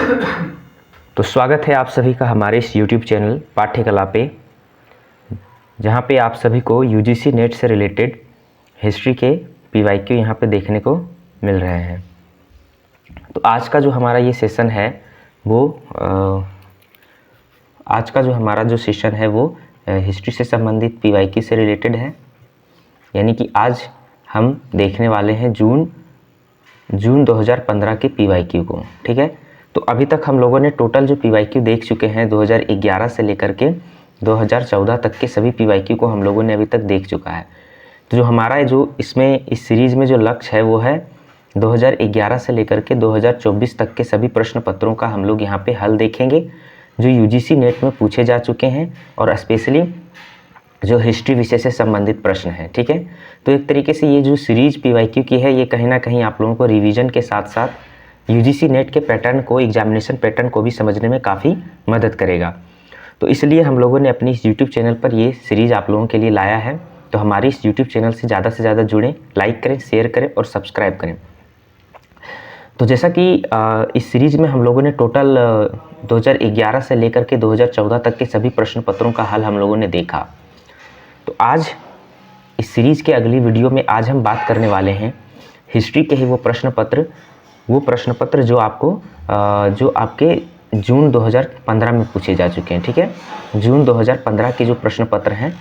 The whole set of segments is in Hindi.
तो स्वागत है आप सभी का हमारे इस YouTube चैनल पाठ्यकला पे, जहाँ पे आप सभी को UGC नेट से रिलेटेड हिस्ट्री के PYQ यहाँ पे देखने को मिल रहे हैं। तो आज का जो हमारा ये सेशन है वो सेशन है वो हिस्ट्री से संबंधित PYQ से रिलेटेड है। यानी कि आज हम देखने वाले हैं जून 2015 के PYQ को। ठीक है, तो अभी तक हम लोगों ने टोटल जो PYQ देख चुके हैं 2011 से लेकर के 2014 तक के सभी PYQ को हम लोगों ने अभी तक देख चुका है। तो जो हमारा इस सीरीज़ में जो लक्ष्य है वो है 2011 से लेकर के 2024 तक के सभी प्रश्न पत्रों का हम लोग यहाँ पे हल देखेंगे जो UGC नेट में पूछे जा चुके हैं, और स्पेशली जो हिस्ट्री विषय से संबंधित प्रश्न हैं। ठीक है, तो एक तरीके से ये जो सीरीज PYQ की है ये कहीं ना कहीं आप लोगों को रिवीजन के साथ साथ UGC नेट के पैटर्न को, एग्जामिनेशन पैटर्न को भी समझने में काफ़ी मदद करेगा। तो इसलिए हम लोगों ने अपनी इस YouTube चैनल पर ये सीरीज़ आप लोगों के लिए लाया है। तो हमारे इस YouTube चैनल से ज़्यादा जुड़ें, लाइक करें, शेयर करें और सब्सक्राइब करें। तो जैसा कि इस सीरीज़ में हम लोगों ने टोटल 2011 से लेकर के 2014 तक के सभी प्रश्न पत्रों का हल हम लोगों ने देखा। तो आज इस सीरीज़ के अगली वीडियो में आज हम बात करने वाले हैं हिस्ट्री के ही वो प्रश्न पत्र जो आपके जून 2015 में पूछे जा चुके हैं। ठीक है, जून 2015 के जो प्रश्न पत्र हैं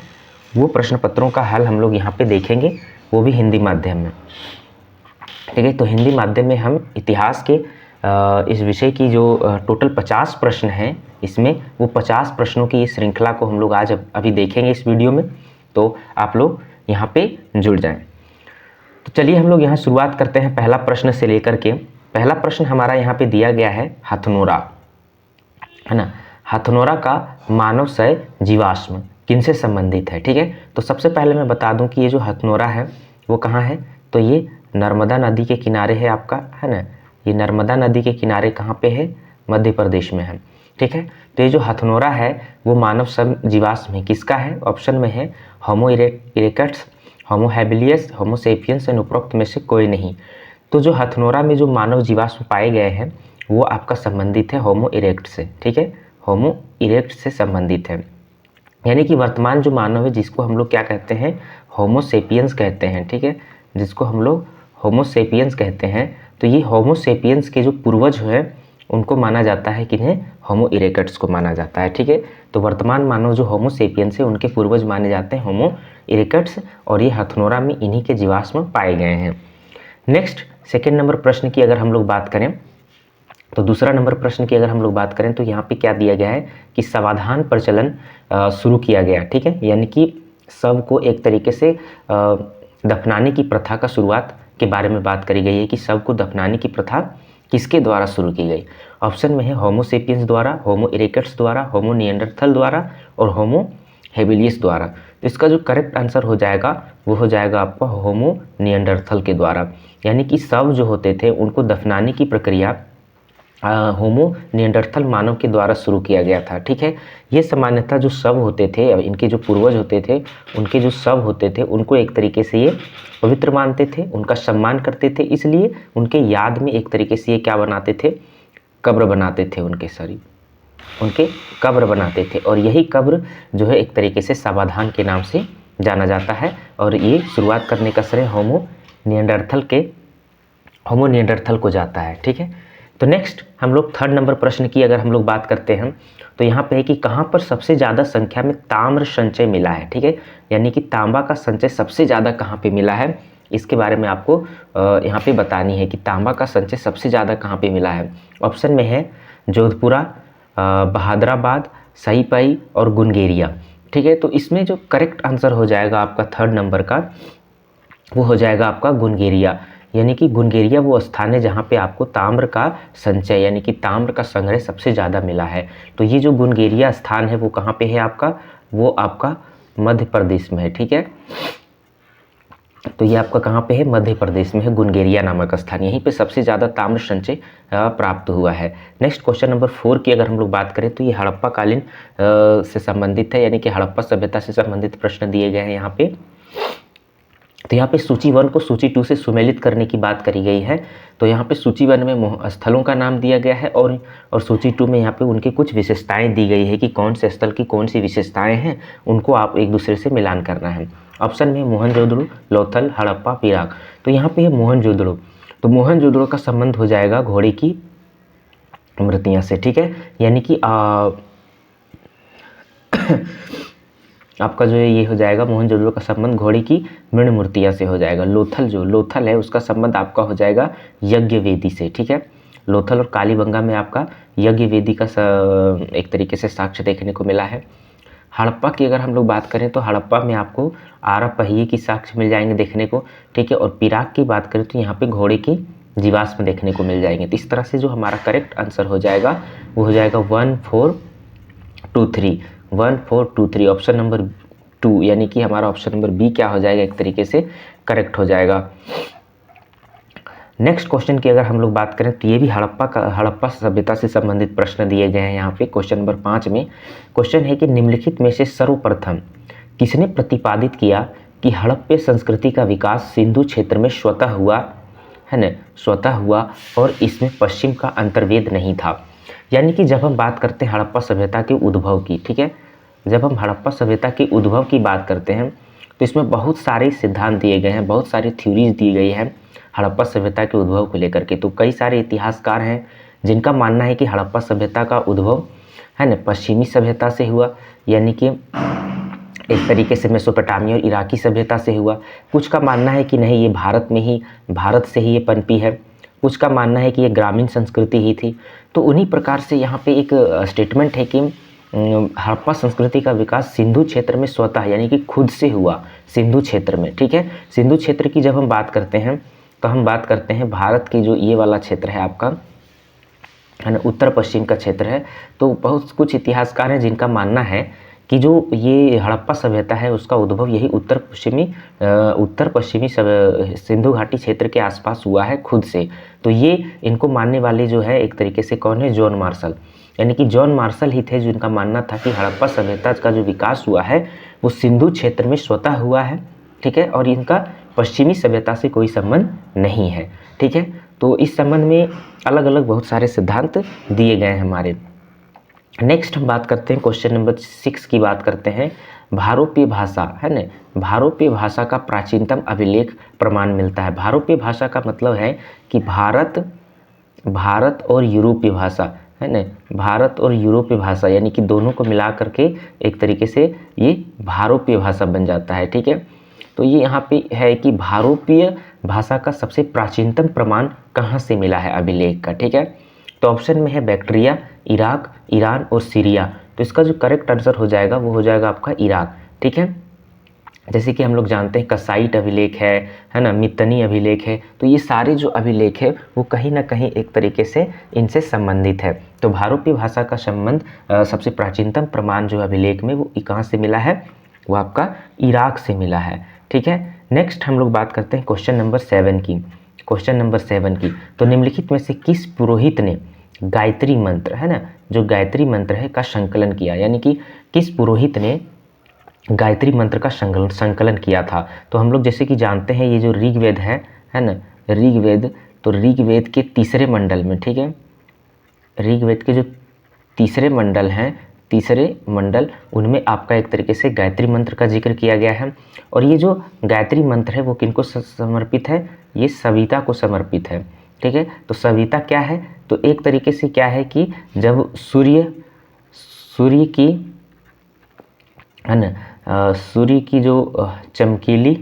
वो प्रश्न पत्रों का हल हम लोग यहाँ पे देखेंगे, वो भी हिंदी माध्यम में। ठीक है, तो हिंदी माध्यम में हम इतिहास के इस विषय की जो टोटल 50 प्रश्न हैं, इसमें वो 50 प्रश्नों की इस श्रृंखला को हम लोग आज अभी देखेंगे इस वीडियो में। तो आप लोग यहाँ पे जुड़ जाएं। तो चलिए हम लोग यहाँ शुरुआत करते हैं पहला प्रश्न से लेकर के। पहला प्रश्न हमारा यहाँ पे दिया गया है हथनोरा, है ना। हथनोरा का मानव शय जीवाश्म किनसे संबंधित है। ठीक है, तो सबसे पहले मैं बता दूं कि ये जो हथनोरा है वो कहाँ है, तो ये नर्मदा नदी के किनारे है आपका, है ना। ये नर्मदा नदी के किनारे कहाँ पे है, मध्य प्रदेश में है। ठीक है, तो ये जो हथनोरा है वो मानव जीवाश्म है, किसका है, ऑप्शन में है homo erectus, homo habilis, homo sapiens and उपरोक्त में से कोई नहीं। तो जो हथनोरा में जो मानव जीवाश्म पाए गए हैं वो आपका संबंधित है होमो इरेक्ट से। ठीक है, होमो इरेक्ट से संबंधित है, यानी कि वर्तमान जो मानव है जिसको हम लोग क्या कहते हैं, होमो सेपियंस कहते हैं। ठीक है, जिसको हम लोग होमो सेपियंस कहते हैं। तो ये होमो सेपियंस के जो पूर्वज हैं उनको माना जाता है, किन्हें, होमो इरेक्टस को माना जाता है। ठीक है, तो वर्तमान मानव जो होमो सेपियंस है उनके पूर्वज माने जाते हैं होमो इरेक्टस, और ये हथनोरा में इन्हीं के जीवाश्म पाए गए हैं। नेक्स्ट सेकेंड नंबर प्रश्न की अगर हम लोग बात करें, तो दूसरा नंबर प्रश्न की अगर हम लोग बात करें तो यहाँ पे क्या दिया गया है कि समाधान प्रचलन शुरू किया गया। ठीक है, यानी कि शव को एक तरीके से दफनाने की प्रथा का शुरुआत के बारे में बात करी गई है कि शव को दफनाने की प्रथा किसके द्वारा शुरू की गई। ऑप्शन में है होमो सेपियंस द्वारा, होमो इरेक्टस द्वारा, होमो निएंडरथल द्वारा और होमो हेबिलियस द्वारा। तो इसका जो करेक्ट आंसर हो जाएगा वो हो जाएगा आपका होमो निएंडरथल के द्वारा। यानी कि शव जो होते थे उनको दफनाने की प्रक्रिया होमो निएंडरथल मानव के द्वारा शुरू किया गया था। ठीक है, ये सामान्यतः जो शव होते थे, इनके जो पूर्वज होते थे, उनके जो शव होते थे उनको एक तरीके से ये पवित्र मानते थे, उनका सम्मान करते थे, इसलिए उनके याद में एक तरीके से ये क्या बनाते थे, कब्र बनाते थे, उनके कब्र बनाते थे। और यही कब्र जो है एक तरीके से समाधान के नाम से जाना जाता है, और ये शुरुआत करने का श्रेय होमो निएंडरथल को जाता है। ठीक है, तो नेक्स्ट हम लोग थर्ड नंबर प्रश्न की अगर हम लोग बात करते हैं तो यहाँ पे है कि कहाँ पर सबसे ज़्यादा संख्या में ताम्र संचय मिला है। ठीक है, यानी कि तांबा का संचय सबसे ज़्यादा कहाँ पे मिला है, इसके बारे में आपको यहाँ पे बतानी है कि तांबा का संचय सबसे ज़्यादा कहाँ पे मिला है। ऑप्शन में है जोधपुरा, बहादुराबाद, सईपाई और गुनगेरिया। ठीक है, तो इसमें जो करेक्ट आंसर हो जाएगा आपका थर्ड नंबर का वो हो जाएगा आपका गुनगेरिया। यानी कि गुनगेरिया वो स्थान है जहाँ पे आपको ताम्र का संचय यानी कि ताम्र का संग्रह सबसे ज़्यादा मिला है। तो ये जो गुनगेरिया स्थान है वो कहाँ पे है आपका, वो आपका मध्य प्रदेश में है। ठीक है, तो ये आपका कहाँ पे है, मध्य प्रदेश में है गुनगेरिया नामक स्थान, यहीं पे सबसे ज़्यादा ताम्र संचय प्राप्त हुआ है। नेक्स्ट क्वेश्चन नंबर 4 की अगर हम लोग बात करें तो ये हड़प्पा कालीन से संबंधित है, यानी कि हड़प्पा सभ्यता से संबंधित प्रश्न दिए गए हैं यहाँ पे। तो यहाँ पे सूची 1 को सूची 2 से सुमेलित करने की बात करी गई है। तो यहाँ पे सूची 1 में स्थलों का नाम दिया गया है और सूची 2 में यहाँ पे उनकी कुछ विशेषताएं दी गई है कि कौन से स्थल की कौन सी विशेषताएं हैं, उनको आप एक दूसरे से मिलान करना है। ऑप्शन में मोहनजोदड़ो, लोथल, हड़प्पा, पिराक। तो यहाँ पे है मोहनजोदड़ो। तो मोहनजोदड़ो का संबंध हो जाएगा घोड़े की मूर्तियाँ से, ठीक है, यानी कि आपका जो है ये हो जाएगा मोहनजोदड़ो का संबंध घोड़े की मृण मूर्तियाँ से हो जाएगा। लोथल है उसका संबंध आपका हो जाएगा यज्ञ वेदी से, ठीक है। लोथल और कालीबंगा में आपका यज्ञ वेदी का एक तरीके से साक्ष्य देखने को मिला है। हड़प्पा की अगर हम लोग बात करें तो हड़प्पा में आपको आरा पहिए की साक्ष्य मिल जाएंगे देखने को, ठीक है। और पिराक की बात करें तो यहाँ पे घोड़े की जीवाश्म देखने को मिल जाएंगे। तो इस तरह से जो हमारा करेक्ट आंसर हो जाएगा वो हो जाएगा 1 4 2 3, 1 4 2 3, ऑप्शन नंबर 2, यानी कि हमारा ऑप्शन नंबर बी क्या हो जाएगा, एक तरीके से करेक्ट हो जाएगा। नेक्स्ट क्वेश्चन की अगर हम लोग बात करें तो ये भी हड़प्पा सभ्यता से संबंधित प्रश्न दिए गए हैं। यहाँ पे क्वेश्चन नंबर 5 में क्वेश्चन है कि निम्नलिखित में से सर्वप्रथम किसने प्रतिपादित किया कि हड़प्पा संस्कृति का विकास सिंधु क्षेत्र में स्वतः हुआ, है ना, स्वतः हुआ और इसमें पश्चिम का अंतर्वेद नहीं था। यानी कि जब हम बात करते हैं हड़प्पा सभ्यता के उद्भव की, ठीक है, जब हम हड़प्पा सभ्यता के उद्भव की बात करते हैं तो इसमें बहुत सारे सिद्धांत दिए गए हैं, बहुत सारी थ्योरीज दी गई हैं हड़प्पा सभ्यता के उद्भव को लेकर के। तो कई सारे इतिहासकार हैं जिनका मानना है कि हड़प्पा सभ्यता का उद्भव, है ना, पश्चिमी सभ्यता से हुआ, यानी कि एक तरीके से मेसोपोटामिया और इराकी सभ्यता से हुआ। कुछ का मानना है कि नहीं, ये भारत से ही ये पनपी है। कुछ का मानना है कि ये ग्रामीण संस्कृति ही थी। तो उन्हीं प्रकार से यहाँ पे एक स्टेटमेंट है कि हड़प्पा संस्कृति का विकास सिंधु क्षेत्र में स्वतः, यानी कि खुद से हुआ सिंधु क्षेत्र में, ठीक है। सिंधु क्षेत्र की जब हम बात करते हैं तो हम बात करते हैं भारत के जो ये वाला क्षेत्र है आपका, है ना, उत्तर पश्चिम का क्षेत्र है। तो बहुत कुछ इतिहासकार हैं जिनका मानना है कि जो ये हड़प्पा सभ्यता है उसका उद्भव यही उत्तर पश्चिमी सिंधु घाटी क्षेत्र के आसपास हुआ है खुद से। तो ये इनको मानने वाले जो है एक तरीके से कौन है, जॉन मार्शल, यानी कि जॉन मार्शल ही थे जिनका मानना था कि हड़प्पा सभ्यता का जो विकास हुआ है वो सिंधु क्षेत्र में स्वतः हुआ है, ठीक है, और इनका पश्चिमी सभ्यता से कोई संबंध नहीं है, ठीक है। तो इस संबंध में अलग अलग बहुत सारे सिद्धांत दिए गए हैं हमारे। नेक्स्ट हम बात करते हैं क्वेश्चन नंबर 6 की बात करते हैं। भारोपीय भाषा, है ना, भारोपीय भाषा का प्राचीनतम अभिलेख प्रमाण मिलता है। भारोपीय भाषा का मतलब है कि भारत और यूरोपीय भाषा, है ना, भारत और यूरोपीय भाषा, यानी कि दोनों को मिला करके एक तरीके से ये भारोपीय भाषा बन जाता है, ठीक है। तो ये यहाँ पे है कि भारोपीय भाषा का सबसे प्राचीनतम प्रमाण कहाँ से मिला है अभिलेख का, ठीक है। तो ऑप्शन में है बैक्ट्रिया, इराक, ईरान और सीरिया। तो इसका जो करेक्ट आंसर हो जाएगा वो हो जाएगा आपका इराक, ठीक है। जैसे कि हम लोग जानते हैं कसाइट अभिलेख है ना, मितनी अभिलेख है। तो ये सारे जो अभिलेख है वो कहीं ना कहीं एक तरीके से इनसे संबंधित है। तो भारोपीय भाषा का संबंध सबसे प्राचीनतम प्रमाण जो अभिलेख में वो कहाँ से मिला है, वो आपका इराक से मिला है, ठीक है। नेक्स्ट हम लोग बात करते हैं क्वेश्चन नंबर 7 की। क्वेश्चन नंबर 7 की, तो निम्नलिखित में से किस पुरोहित ने गायत्री मंत्र, है ना, जो गायत्री मंत्र है का संकलन किया, यानी कि किस पुरोहित ने गायत्री मंत्र का संकलन किया था। तो हम लोग जैसे कि जानते हैं ये जो ऋग्वेद है ना, ऋग्वेद, तो ऋग्वेद के तीसरे मंडल में, ठीक है, ऋग्वेद के जो तीसरे मंडल उनमें आपका एक तरीके से गायत्री मंत्र का जिक्र किया गया है। और ये जो गायत्री मंत्र है वो किनको समर्पित है, ये सविता को समर्पित है, ठीक है। तो सविता क्या है, तो एक तरीके से क्या है कि जब सूर्य की, है ना, सूर्य की जो चमकीली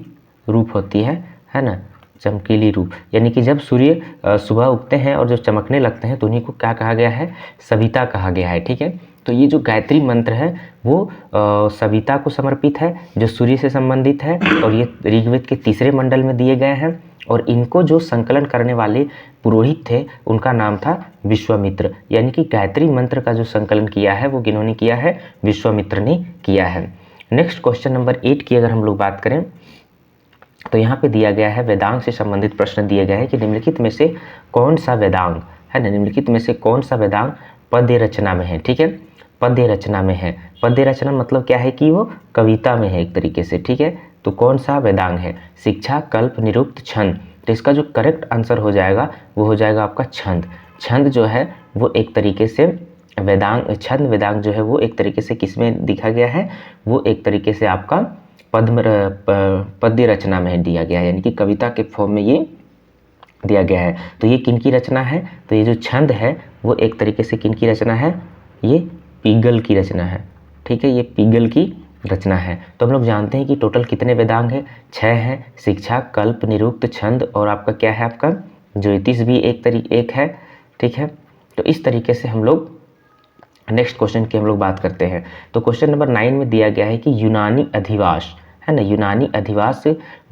रूप होती है ना, चमकीली रूप, यानी कि जब सूर्य सुबह उगते हैं और जो चमकने लगते हैं तो उन्हीं को क्या कहा गया है, सविता कहा गया है, ठीक है। तो ये जो गायत्री मंत्र है वो सविता को समर्पित है जो सूर्य से संबंधित है, और ये ऋग्वेद के तीसरे मंडल में दिए गए हैं। और इनको जो संकलन करने वाले पुरोहित थे उनका नाम था विश्वामित्र, यानी कि गायत्री मंत्र का जो संकलन किया है वो किन्होंने किया है, विश्वामित्र ने किया है। नेक्स्ट क्वेश्चन नंबर 8 की अगर हम लोग बात करें तो यहाँ पे दिया गया है वेदांग से संबंधित प्रश्न दिए गए हैं कि निम्नलिखित में से कौन सा वेदांग, है ना, निम्नलिखित में से कौन सा वेदांग पद्य रचना में है, ठीक है, पद्य रचना में है। पद्य रचना मतलब क्या है कि वो कविता में है एक तरीके से, ठीक है, तो कौन सा वेदांग है? शिक्षा, कल्प, निरुक्त, छंद। तो इसका जो करेक्ट आंसर हो जाएगा वो हो जाएगा आपका छंद। छंद जो है वो एक तरीके से वेदांग, छंद वेदांग जो है वो एक तरीके से किसमें दिखा गया है? वो एक तरीके से आपका पद्य रचना में दिया गया है, यानी कि कविता के फॉर्म में ये दिया गया है। तो ये किनकी रचना है? तो ये जो छंद है वो एक तरीके से किनकी रचना है? ये पीगल की रचना है। ठीक है, ये पीगल की रचना है। तो हम लोग जानते हैं कि टोटल कितने वेदांग हैं? 6 हैं। शिक्षा, कल्प, निरुक्त, छंद और आपका क्या है? आपका ज्योतिष भी एक है। ठीक है, तो इस तरीके से हम लोग नेक्स्ट क्वेश्चन की हम लोग बात करते हैं। तो क्वेश्चन नंबर 9 में दिया गया है कि यूनानी अधिवास है ना, यूनानी अधिवास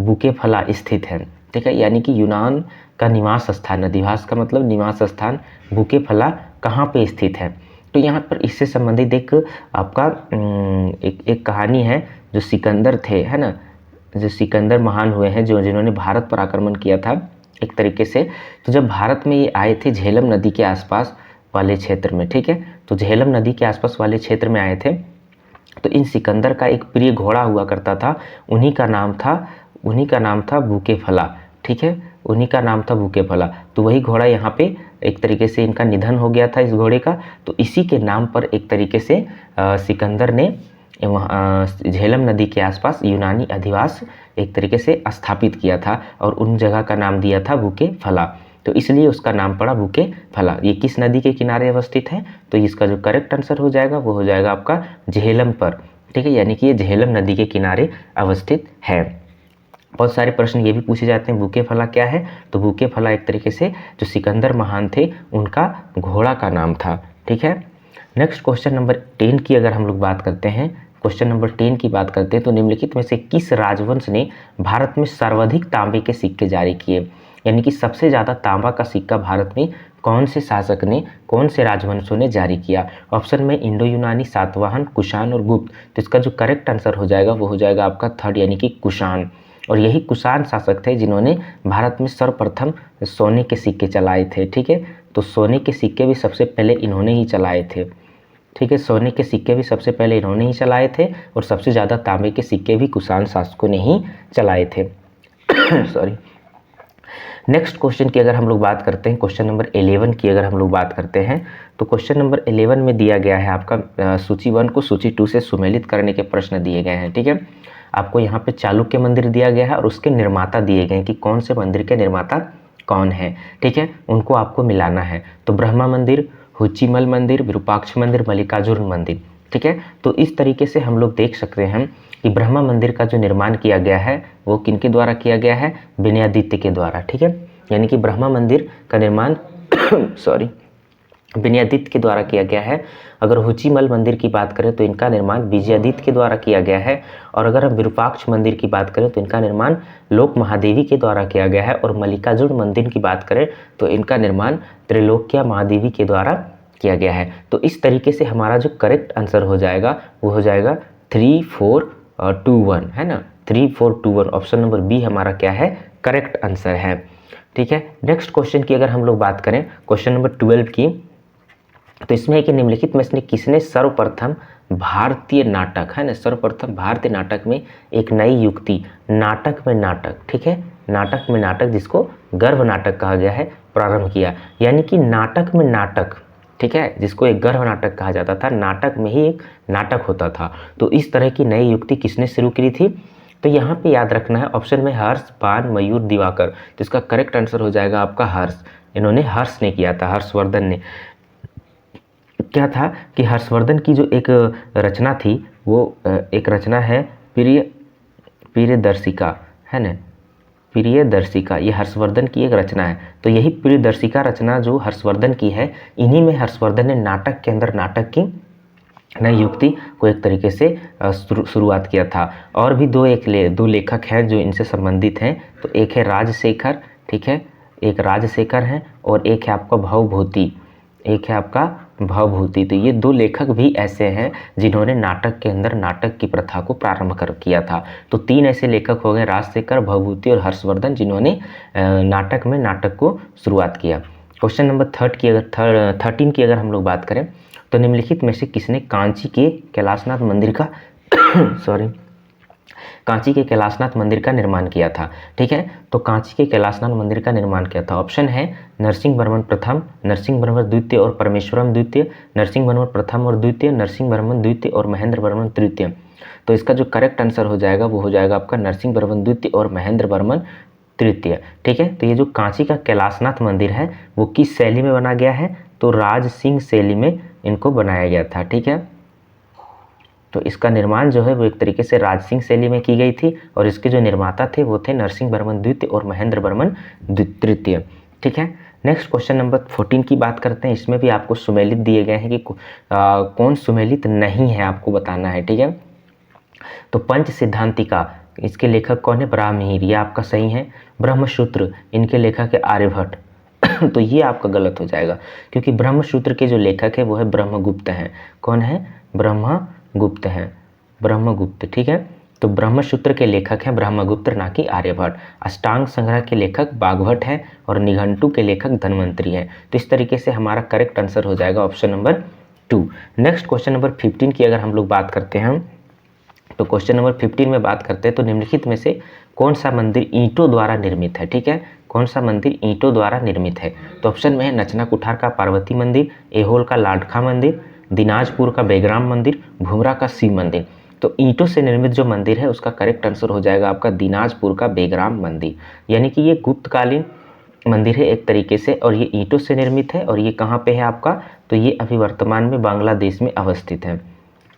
बुकेफला स्थित है। ठीक है, यानी कि यूनान का निवास स्थान, अधिवास का मतलब निवास स्थान, बुकेफला कहाँ पे स्थित है? तो यहाँ पर इससे संबंधित एक आपका एक कहानी है। जो सिकंदर थे, है ना, जो सिकंदर महान हुए हैं, जिन्होंने भारत पर आक्रमण किया था एक तरीके से। तो जब भारत में ये आए थे झेलम नदी के आसपास वाले क्षेत्र में, ठीक है, तो झेलम नदी के आसपास वाले क्षेत्र में आए थे। तो इन सिकंदर का एक प्रिय घोड़ा हुआ करता था, उन्हीं का नाम था बुकेफला। ठीक है, उन्हीं का नाम था बुकेफला। तो वही घोड़ा यहाँ पे एक तरीके से इनका निधन हो गया था इस घोड़े का। तो इसी के नाम पर एक तरीके से सिकंदर ने झेलम नदी के आसपास यूनानी अधिवास एक तरीके से स्थापित किया था और उन जगह का नाम दिया था बुकेफला। तो इसलिए उसका नाम पड़ा बुकेफला। ये किस नदी के किनारे अवस्थित है? तो इसका जो करेक्ट आंसर हो जाएगा वो हो जाएगा आपका झेलम पर। ठीक है, यानी कि ये झेलम नदी के किनारे अवस्थित है। बहुत सारे प्रश्न ये भी पूछे जाते हैं बुकेफला क्या है? तो बुकेफला एक तरीके से जो सिकंदर महान थे उनका घोड़ा का नाम था। ठीक है, नेक्स्ट क्वेश्चन नंबर 10 की अगर हम लोग बात करते हैं, क्वेश्चन नंबर 10 की बात करते हैं तो निम्नलिखित में से किस राजवंश ने भारत में सर्वाधिक तांबे के सिक्के जारी किए? यानी कि सबसे ज़्यादा तांबा का सिक्का भारत में कौन से शासक ने, कौन से राजवंशों ने जारी किया? ऑप्शन में इंडो यूनानी, सातवाहन, कुषाण और गुप्त। तो इसका जो करेक्ट आंसर हो जाएगा वो हो जाएगा आपका थर्ड, यानी कि कुषाण। और यही कुषाण शासक थे जिन्होंने भारत में सर्वप्रथम सोने के सिक्के चलाए थे। ठीक है, तो सोने के सिक्के भी सबसे पहले इन्होंने ही चलाए थे। ठीक है, सोने के सिक्के भी सबसे पहले इन्होंने ही चलाए थे और सबसे ज़्यादा तांबे के सिक्के भी कुषाण शासकों ने ही चलाए थे। सॉरी। नेक्स्ट क्वेश्चन की अगर हम लोग बात करते हैं, क्वेश्चन नंबर 11 की अगर हम लोग बात करते हैं तो क्वेश्चन नंबर 11 में दिया गया है आपका सूची 1 को सूची 2 से सुमेलित करने के प्रश्न दिए गए हैं। ठीक है, आपको यहाँ पे चालुक्य मंदिर दिया गया है और उसके निर्माता दिए गए हैं कि कौन से मंदिर के निर्माता कौन है। ठीक है, उनको आपको मिलाना है। तो ब्रह्मा मंदिर, हुच्चीमल मंदिर, विरूपाक्ष मंदिर, मल्लिकार्जुन मंदिर। ठीक है, तो इस तरीके से हम लोग देख सकते हैं कि ब्रह्मा मंदिर का जो निर्माण किया गया है वो किनके द्वारा किया गया है? विनयादित्य के द्वारा। ठीक है, यानी कि ब्रह्मा मंदिर का निर्माण सॉरी विनयादित्य के द्वारा किया गया है। अगर हुच्चीमल मंदिर की बात करें तो इनका निर्माण विजयादित्य के द्वारा किया गया है। और अगर हम विरूपाक्ष मंदिर की बात करें तो इनका निर्माण लोक महादेवी के द्वारा किया गया है। और मल्लिकार्जुन मंदिर की बात करें तो इनका निर्माण त्रिलोक्या महादेवी के द्वारा किया गया है। तो इस तरीके से हमारा जो करेक्ट आंसर हो जाएगा वो हो जाएगा 3, 4, 2, 1, है ना, 3, 4, 2, 1। ऑप्शन नंबर बी हमारा क्या है? करेक्ट आंसर है। ठीक है, नेक्स्ट क्वेश्चन की अगर हम लोग बात करें, क्वेश्चन नंबर 12 की, तो इसमें है कि निम्नलिखित में से किसने सर्वप्रथम भारतीय नाटक, है ना, सर्वप्रथम भारतीय नाटक में एक नई युक्ति, नाटक में नाटक, ठीक है, नाटक में नाटक जिसको गर्भ नाटक कहा गया है, प्रारंभ किया। यानी कि नाटक में नाटक, ठीक है, जिसको एक गर्भ नाटक कहा जाता था, नाटक में ही एक नाटक होता था। तो इस तरह की नई युक्ति किसने शुरू की थी? तो यहाँ पे याद रखना है ऑप्शन में हर्ष, पान, मयूर, दिवाकर। तो इसका करेक्ट आंसर हो जाएगा आपका हर्ष। इन्होंने हर्ष ने किया था, हर्षवर्धन ने। क्या था कि हर्षवर्धन की जो एक रचना थी वो एक रचना है प्रियदर्शिका, है ना, प्रियदर्शिका, ये हर्षवर्धन की एक रचना है। तो यही प्रियदर्शिका रचना जो हर्षवर्धन की है, इन्हीं में हर्षवर्धन ने नाटक के अंदर नाटक की नई युक्ति को एक तरीके से शुरुआत किया था। और भी दो लेखक हैं जो इनसे संबंधित हैं। तो एक है राजशेखर, ठीक है, एक राजशेखर हैं और एक है आपका भवभूति, एक है आपका भवभूति। तो ये दो लेखक भी ऐसे हैं जिन्होंने नाटक के अंदर नाटक की प्रथा को प्रारंभ किया था। तो 3 ऐसे लेखक हो गए, राजशेखर, भवभूति और हर्षवर्धन, जिन्होंने नाटक में नाटक को शुरुआत किया। क्वेश्चन नंबर 13 की अगर हम लोग बात करें तो निम्नलिखित में से किसने कांची के कैलाशनाथ मंदिर का कांची के कैलाशनाथ मंदिर का निर्माण किया था? ठीक है, तो कांची के कैलाशनाथ मंदिर का निर्माण किया था। ऑप्शन है नरसिंहवर्मन प्रथम, नरसिंहवर्मन द्वितीय और परमेश्वरम द्वितीय, नरसिंहवर्मन प्रथम और द्वितीय, नरसिंहवर्मन द्वितीय और महेंद्रवर्मन तृतीय। तो इसका जो करेक्ट आंसर हो जाएगा वो हो जाएगा आपका नरसिंहवर्मन द्वितीय और महेंद्रवर्मन तृतीय। ठीक है, तो ये जो कांची का कैलाशनाथ मंदिर है वो किस शैली में बना गया है? तो राज सिंह शैली में इनको बनाया गया था। ठीक है, तो इसका निर्माण जो है वो एक तरीके से राज सिंह शैली में की गई थी और इसके जो निर्माता थे वो थे नरसिंहवर्मन द्वितीय और महेंद्रवर्मन तृतीय। ठीक है, नेक्स्ट क्वेश्चन नंबर 14 की बात करते हैं। इसमें भी आपको सुमेलित दिए गए हैं कि कौन सुमेलित नहीं है, आपको बताना है। ठीक है, तो पंच सिद्धांतिका इसके लेखक कौन है? ब्राह्मणिर, ये आपका सही है। ब्रह्मसूत्र इनके लेखक है आर्यभट्ट। तो ये आपका गलत हो जाएगा क्योंकि ब्रह्मसूत्र के जो लेखक है वो है ब्रह्मगुप्त हैं। कौन है? ब्रह्मगुप्त हैं, ब्रह्मगुप्त। ठीक है, तो ब्रह्मसूत्र के लेखक हैं ब्रह्मगुप्त, ना कि आर्यभट्ट। अष्टांग संग्रह के लेखक बागभट्ट हैं और निघंटु के लेखक धन्वंतरी हैं। तो इस तरीके से हमारा करेक्ट आंसर हो जाएगा option number 2। Next question number 15 की अगर हम लोग बात करते हैं तो क्वेश्चन नंबर 15 में बात करते हैं तो निम्नलिखित में से कौन सा मंदिर ईंटों द्वारा निर्मित है? ठीक है, कौन सा मंदिर ईंटों द्वारा निर्मित है? तो ऑप्शन में है नचना कुठार का पार्वती मंदिर, एहोल का लाडखा मंदिर, दिनाजपुर का बेगराम मंदिर, भुमरा का शिव मंदिर। तो ईंटों से निर्मित जो मंदिर है उसका करेक्ट आंसर हो जाएगा आपका दिनाजपुर का बेगराम मंदिर। यानी कि ये गुप्तकालीन मंदिर है एक तरीके से और ये ईंटों से निर्मित है और ये कहाँ पे है आपका? तो ये अभी वर्तमान में बांग्लादेश में अवस्थित है।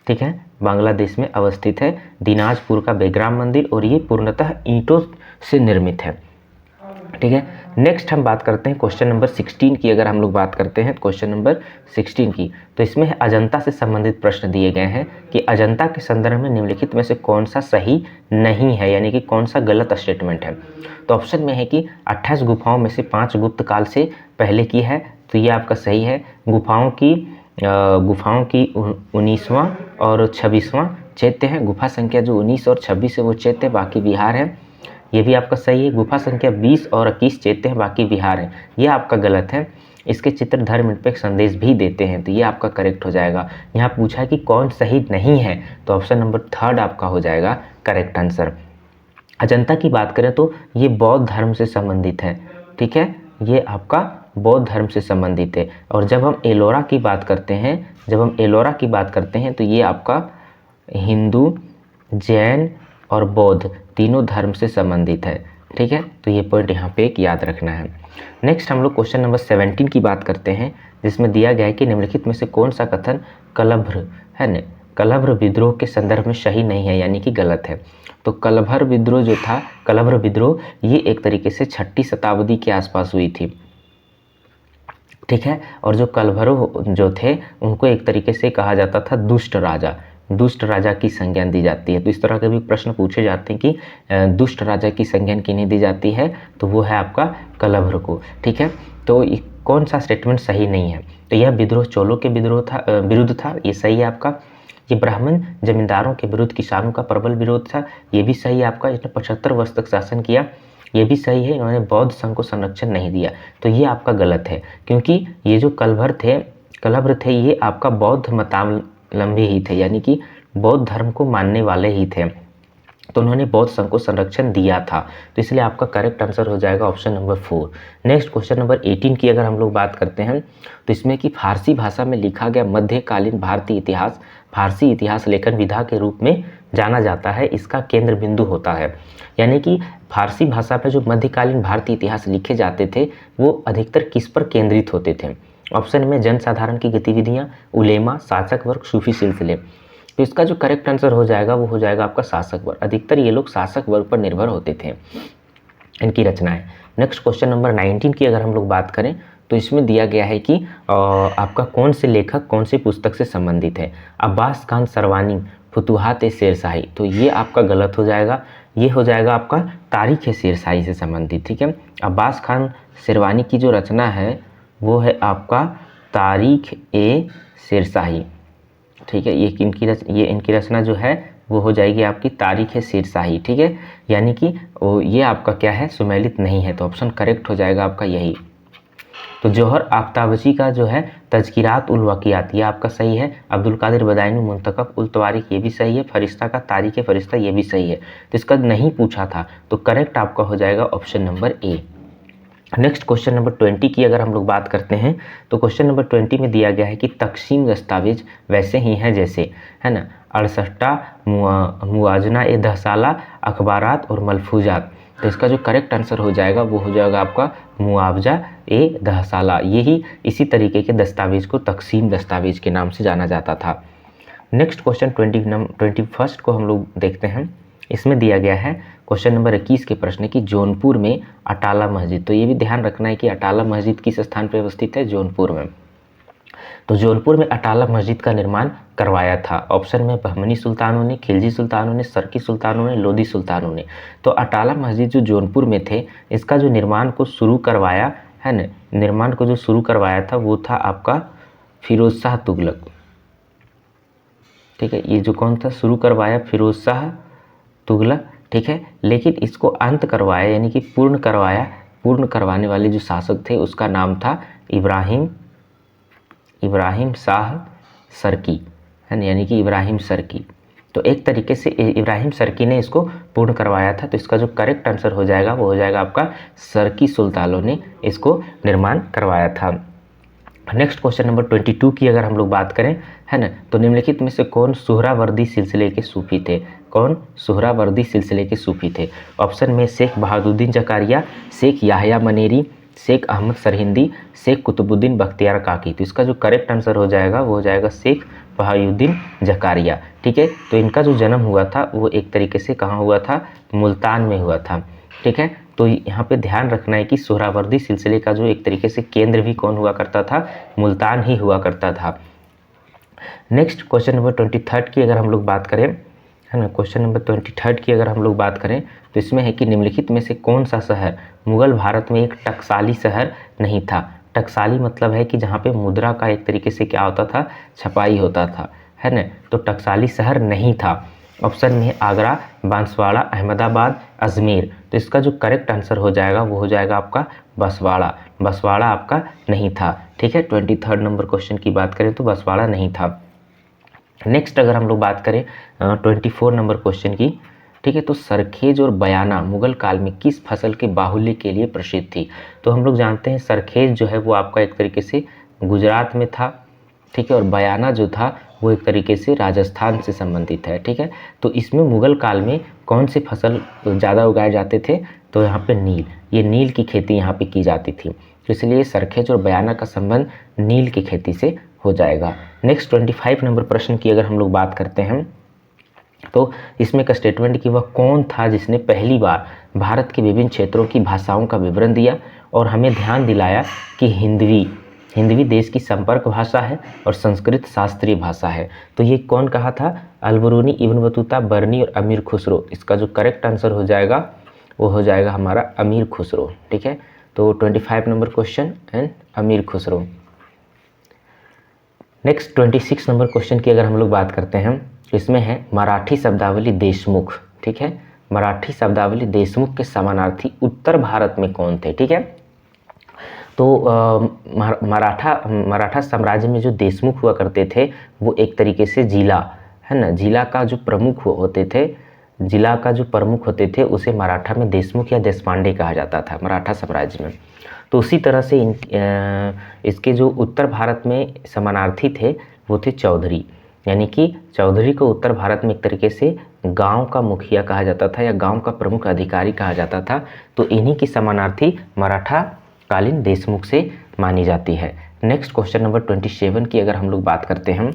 ठीक है, बांग्लादेश में अवस्थित है दिनाजपुर का बेगराम मंदिर और ये पूर्णतः ईंटों से निर्मित है। ठीक है, नेक्स्ट हम बात करते हैं क्वेश्चन नंबर 16 की। अगर हम लोग बात करते हैं क्वेश्चन नंबर 16 की तो इसमें अजंता से संबंधित प्रश्न दिए गए हैं कि अजंता के संदर्भ में निम्नलिखित में से कौन सा सही नहीं है, यानी कि कौन सा गलत स्टेटमेंट है। तो ऑप्शन में है कि 28 गुफाओं में से 5 गुप्त काल से पहले की है, तो ये आपका सही है। गुफाओं की 19वां और 26वां चैत्य है। गुफा संख्या जो 19 और 26 है वो चैत्य, बाकी बिहार है, ये भी आपका सही है। गुफा संख्या 20 और 21 चैत्य है, बाकी बिहार है, ये आपका गलत है। इसके चित्र धर्मनिरपेक्ष संदेश भी देते हैं, तो ये आपका करेक्ट हो जाएगा। यहाँ पूछा है कि कौन सही नहीं है, तो ऑप्शन नंबर 3 आपका हो जाएगा करेक्ट आंसर। अजंता की बात करें तो ये बौद्ध धर्म से संबंधित है। ठीक है, ये आपका बौद्ध धर्म से संबंधित है। और जब हम एलोरा की बात करते हैं तो ये आपका हिंदू, जैन और बौद्ध तीनों धर्म से संबंधित है। ठीक है, तो ये पॉइंट यहाँ पे एक याद रखना है। नेक्स्ट हम लोग क्वेश्चन नंबर 17 की बात करते हैं जिसमें दिया गया है कि निम्नलिखित में से कौन सा कथन कलभ्र है न कलभ्र विद्रोह के संदर्भ में सही नहीं है, यानी कि गलत है। तो कलभ्र विद्रोह जो था, कलभ्र विद्रोह ये एक तरीके से 6ठी शताब्दी के आसपास हुई थी। ठीक है, और जो कलभ्र जो थे उनको एक तरीके से कहा जाता था दुष्ट राजा की संज्ञा दी जाती है। तो इस तरह के भी प्रश्न पूछे जाते हैं कि दुष्ट राजा की संज्ञा किन्हें दी जाती है, तो वो है आपका कलभ्र को। ठीक है, तो कौन सा स्टेटमेंट सही नहीं है? तो यह विद्रोह चोलों के विरुद्ध था, ये सही है आपका। ये ब्राह्मण जमींदारों के विरुद्ध किसानों का प्रबल विरोध था, ये भी सही है आपका। इसने 75 वर्ष तक शासन किया, ये भी सही है। इन्होंने बौद्ध संघ को संरक्षण नहीं दिया, तो ये आपका गलत है क्योंकि ये जो कलभ्र थे ये आपका बौद्ध मतावलंबी ही थे, यानी कि बौद्ध धर्म को मानने वाले ही थे, तो उन्होंने बौद्ध संघ को संरक्षण दिया था। तो इसलिए आपका करेक्ट आंसर हो जाएगा option number 4। Next question number 18 की अगर हम लोग बात करते हैं तो इसमें कि फारसी भाषा में लिखा गया मध्यकालीन भारतीय इतिहास फारसी इतिहास लेखन विधा के रूप में जाना जाता है, इसका केंद्र बिंदु होता है। यानी कि फारसी भाषा में जो मध्यकालीन भारतीय इतिहास लिखे जाते थे वो अधिकतर किस पर केंद्रित होते थे? ऑप्शन में जनसाधारण की गतिविधियां, उलेमा, शासक वर्ग, सूफी सिलसिले। तो इसका जो करेक्ट आंसर हो जाएगा वो हो जाएगा आपका शासक वर्ग। अधिकतर ये लोग शासक वर्ग पर निर्भर होते थे इनकी रचनाएं। नेक्स्ट क्वेश्चन नंबर 19 की अगर हम लोग बात करें तो इसमें दिया गया है कि आपका कौन से लेखक कौन सी पुस्तक से संबंधित है? अब्बास खान सरवानी, फुतुहात-ए-शेरशाही। तो ये आपका गलत हो जाएगा, ये हो जाएगा आपका तारीख-ए-शेरशाही से संबंधित। ठीक है, अब्बास खान शेरवानी की जो रचना है वो है आपका तारीख-ए-शेरशाही। ठीक है, ये इनकी रचना जो है वो हो जाएगी आपकी तारीख-ए-शेरशाही। ठीक है, यानी कि ये आपका क्या है? सुमेलित नहीं है, तो ऑप्शन करेक्ट हो जाएगा आपका यही। तो जौहर आफ्ताबची का जो है तज़किरात उल वक़ियात ये आपका सही है। अब्दुल कादिर बदायूनी मुंतखब उल तवारीख ये भी सही है। फरिश्ता का तारीख़ फरिश्ता ये भी सही है। तो इसका नहीं पूछा था, तो करेक्ट आपका हो जाएगा option number A. Next question number 20 की अगर हम लोग बात करते हैं तो क्वेश्चन नंबर 20 में दिया गया है कि तकसीम दस्तावेज वैसे ही हैं जैसे, है ना, 68 मुआजना ए दहसाला अखबारात और मलफूजात। तो इसका जो करेक्ट आंसर हो जाएगा वो हो जाएगा आपका मुआवजा ए दहसाला। यही इसी तरीके के दस्तावेज को तकसीम दस्तावेज के नाम से जाना जाता था। नेक्स्ट क्वेश्चन 21 को हम लोग देखते हैं। इसमें दिया गया है क्वेश्चन नंबर 21 के प्रश्न की जौनपुर में अटाला मस्जिद। तो ये भी ध्यान रखना है कि अटाला मस्जिद किस स्थान पर अवस्थित है, जौनपुर में। तो जौनपुर में अटाला मस्जिद का निर्माण करवाया था। ऑप्शन में बहमनी सुल्तानों ने, खिलजी सुल्तानों ने, सरकी सुल्तानों ने, लोधी सुल्तानों ने। तो अटाला मस्जिद जो जौनपुर में थे, इसका जो निर्माण को शुरू करवाया है ना, निर्माण को जो शुरू करवाया था वो था आपका फिरोज शाह तुगलक। ठीक है, ये जो कौन था शुरू करवाया, फिरोज शाह तुगलक। ठीक है, लेकिन इसको अंत करवाया यानी कि पूर्ण करवाने वाले जो शासक थे उसका नाम था इब्राहिम शाह सरकी, है ना, यानी कि इब्राहिम सरकी। तो एक तरीके से इब्राहिम सरकी ने इसको पूर्ण करवाया था। तो इसका जो करेक्ट आंसर हो जाएगा वो हो जाएगा आपका सरकी सुल्तानों ने इसको निर्माण करवाया था। नेक्स्ट क्वेश्चन नंबर 22 की अगर हम लोग बात करें, है ना, तो निम्नलिखित में से कौन सुहरावर्दी सिलसिले के सूफी थे? कौन सुहरावर्दी सिलसिले के सूफी थे? ऑप्शन में शेख बहादुद्दीन जकारिया, शेख याहया मनेरी, शेख अहमद सरहिंदी, शेख कुतुबुद्दीन बख्तियार काकी। तो इसका जो करेक्ट आंसर हो जाएगा वो हो जाएगा शेख बहादुद्दीन जकारिया। ठीक है, तो इनका जो जन्म हुआ था वो एक तरीके से कहाँ हुआ था, मुल्तान में हुआ था। ठीक है, तो यहाँ पे ध्यान रखना है कि सोहरावर्दी सिलसिले का जो एक तरीके से केंद्र भी कौन हुआ करता था, मुल्तान ही हुआ करता था। नेक्स्ट क्वेश्चन नंबर 23 की अगर हम लोग बात करें, है ना, क्वेश्चन नंबर 23 की अगर हम लोग बात करें तो इसमें है कि निम्नलिखित में से कौन सा शहर मुगल भारत में एक टकसाली शहर नहीं था? टकसाली मतलब है कि जहाँ पे मुद्रा का एक तरीके से क्या होता था, छपाई होता था, है ना, तो टकसाली शहर नहीं था। ऑप्शन में आगरा, बांसवाड़ा, अहमदाबाद, अजमेर। तो इसका जो करेक्ट आंसर हो जाएगा वो हो जाएगा आपका बसवाड़ा। बसवाड़ा आपका नहीं था। ठीक है, 23 नंबर क्वेश्चन की बात करें तो बसवाड़ा नहीं था। नेक्स्ट अगर हम लोग बात करें 24 नंबर क्वेश्चन की, ठीक है, तो सरखेज और बयाना मुगल काल में किस फसल के बाहुल्य के लिए प्रसिद्ध थी? तो हम लोग जानते हैं सरखेज जो है वो आपका एक तरीके से गुजरात में था। ठीक है, और बयाना जो था वो एक तरीके से राजस्थान से संबंधित है। ठीक है, तो इसमें मुगल काल में कौन से फसल ज़्यादा उगाए जाते थे? तो यहाँ पे नील, ये नील की खेती यहाँ पे की जाती थी। तो इसलिए सरखेज और बयाना का संबंध नील की खेती से हो जाएगा। नेक्स्ट 25 नंबर प्रश्न की अगर हम लोग बात करते हैं तो इसमें का स्टेटमेंट कि वह कौन था जिसने पहली बार भारत के विभिन्न क्षेत्रों की भाषाओं का विवरण दिया और हमें ध्यान दिलाया कि हिंदवी देश की संपर्क भाषा है और संस्कृत शास्त्रीय भाषा है। तो ये कौन कहा था? अलबरूनी, इब्न बतूता, बर्नी और अमीर खुसरो। इसका जो करेक्ट आंसर हो जाएगा वो हो जाएगा हमारा अमीर खुसरो। ठीक है, तो 25 नंबर क्वेश्चन एंड अमीर खुसरो। नेक्स्ट 26 नंबर क्वेश्चन की अगर हम लोग बात करते हैं तो इसमें है मराठी शब्दावली देशमुख। ठीक है, मराठी शब्दावली देशमुख के समानार्थी उत्तर भारत में कौन थे? ठीक है, तो मराठा साम्राज्य में जो देशमुख हुआ करते थे वो एक तरीके से जिला, है ना, जिला का जो प्रमुख होते थे उसे मराठा में देशमुख या देशपांडे कहा जाता था मराठा साम्राज्य में। तो उसी तरह से इसके जो उत्तर भारत में समानार्थी थे वो थे चौधरी, यानी कि चौधरी को उत्तर भारत में एक तरीके से गांव का मुखिया कहा जाता था या गांव का प्रमुख अधिकारी कहा जाता था। तो इन्हीं की समानार्थी मराठा कालीन देशमुख से मानी जाती है। नेक्स्ट क्वेश्चन नंबर 27 की अगर हम लोग बात करते हैं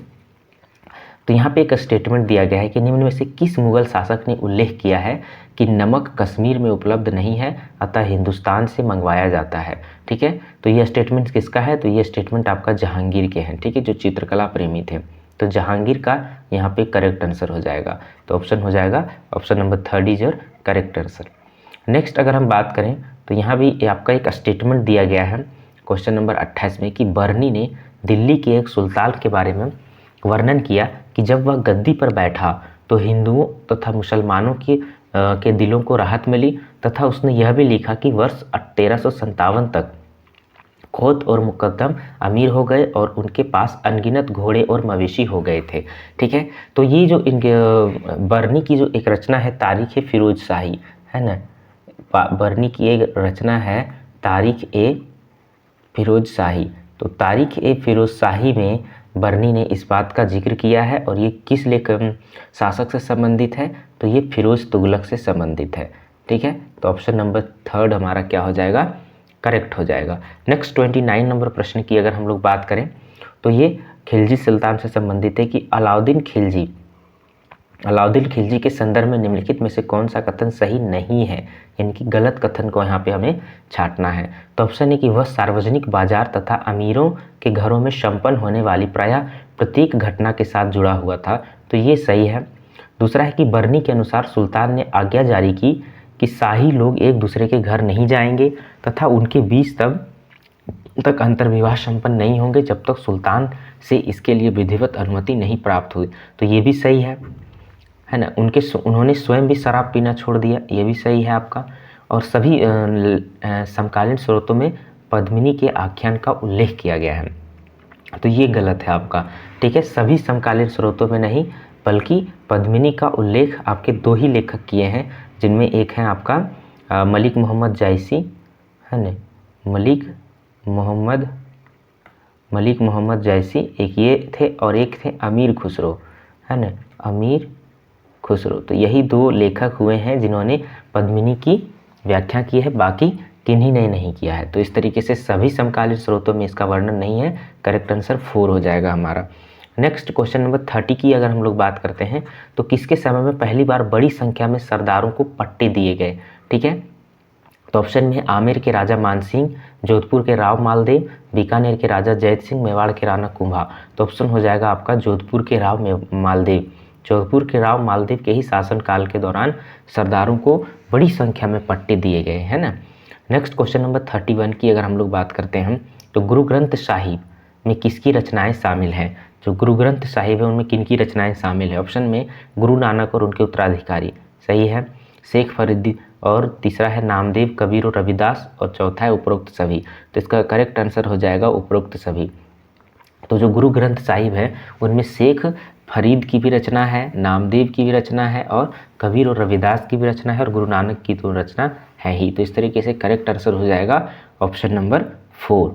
तो यहाँ पे एक स्टेटमेंट दिया गया है कि निम्न में से किस मुगल शासक ने उल्लेख किया है कि नमक कश्मीर में उपलब्ध नहीं है अतः हिंदुस्तान से मंगवाया जाता है। ठीक है, तो ये स्टेटमेंट किसका है? तो ये स्टेटमेंट आपका जहांगीर के हैं। ठीक है, जो चित्रकला प्रेमी थे, तो जहांगीर का यहाँ पे करेक्ट आंसर हो जाएगा। तो ऑप्शन हो जाएगा option number 3 is your correct answer. Next अगर हम बात करें तो यहाँ भी आपका एक स्टेटमेंट दिया गया है क्वेश्चन नंबर 28 में कि बर्नी ने दिल्ली के एक सुल्तान के बारे में वर्णन किया कि जब वह गद्दी पर बैठा तो हिंदुओं तथा मुसलमानों के दिलों को राहत मिली, तथा उसने यह भी लिखा कि वर्ष 1357 तक खोत और मुकद्दम अमीर हो गए और उनके पास अनगिनत घोड़े और मवेशी हो गए थे। ठीक है, तो ये जो इनके बर्नी की जो एक रचना है तारीख फिरोज शाही, है ना, बर्नी की एक रचना है तारीख ए फिरोज शाही। तो तारीख ए फिरोज शाही में बर्नी ने इस बात का जिक्र किया है और ये किस शासक से संबंधित है, तो ये फिरोज तुगलक से संबंधित है। ठीक है, तो ऑप्शन नंबर 3 हमारा क्या हो जाएगा, करेक्ट हो जाएगा। नेक्स्ट 29 नंबर प्रश्न की अगर हम लोग बात करें तो ये खिलजी सुल्तान से संबंधित है कि अलाउद्दीन खिलजी के संदर्भ में निम्नलिखित में से कौन सा कथन सही नहीं है, यानी कि गलत कथन को यहाँ पे हमें छांटना है। तो ऑप्शन है कि वह सार्वजनिक बाजार तथा अमीरों के घरों में संपन्न होने वाली प्रायः प्रत्येक घटना के साथ जुड़ा हुआ था, तो ये सही है। दूसरा है कि बर्नी के अनुसार सुल्तान ने आज्ञा जारी की कि शाही लोग एक दूसरे के घर नहीं जाएंगे तथा उनके बीच तब तक अंतर्विवाह संपन्न नहीं होंगे जब तक सुल्तान से इसके लिए विधिवत अनुमति नहीं प्राप्त हुई, तो ये भी सही है ना। उन्होंने स्वयं भी शराब पीना छोड़ दिया, ये भी सही है आपका। और सभी समकालीन स्रोतों में पद्मिनी के आख्यान का उल्लेख किया गया है, तो ये गलत है आपका। ठीक है, सभी समकालीन स्रोतों में नहीं बल्कि पद्मिनी का उल्लेख आपके 2 ही लेखक किए हैं, जिनमें एक है आपका मलिक मोहम्मद जायसी, है ना, मलिक मोहम्मद जायसी एक ये थे और एक थे अमीर खुसरो, है ना, अमीर खुसरो। तो यही 2 लेखक हुए हैं जिन्होंने पद्मिनी की व्याख्या की है, बाकी किन्हीं ने नहीं किया है। तो इस तरीके से सभी समकालीन स्रोतों में इसका वर्णन नहीं है, करेक्ट आंसर 4 हो जाएगा हमारा। नेक्स्ट क्वेश्चन नंबर 30 की अगर हम लोग बात करते हैं तो किसके समय में पहली बार बड़ी संख्या में सरदारों को पट्टे दिए गए। ठीक है, तो ऑप्शन में आमेर के राजा मानसिंह, जोधपुर के राव मालदेव, बीकानेर के राजा जैत सिंह, मेवाड़ के राणा कुंभा। तो ऑप्शन हो जाएगा आपका जोधपुर के राव मालदेव। जोधपुर के राव मालदेव के ही शासनकाल के दौरान सरदारों को बड़ी संख्या में पट्टे दिए गए, है ना। नेक्स्ट क्वेश्चन नंबर 31 की अगर हम लोग बात करते हैं तो गुरु ग्रंथ साहिब में किसकी रचनाएं शामिल हैं। जो गुरु ग्रंथ साहिब है उनमें किन की रचनाएं शामिल है। ऑप्शन में गुरु नानक और उनके उत्तराधिकारी, सही है, शेख फरीदी, और तीसरा है नामदेव, कबीर और रविदास, और चौथा है उपरोक्त सभी। तो इसका करेक्ट आंसर हो जाएगा उपरोक्त सभी। तो जो गुरु ग्रंथ साहिब है उनमें शेख फरीद की भी रचना है, नामदेव की भी रचना है, और कबीर और रविदास की भी रचना है, और गुरु नानक की तो रचना है ही। तो इस तरीके से करेक्ट आंसर हो जाएगा ऑप्शन नंबर 4।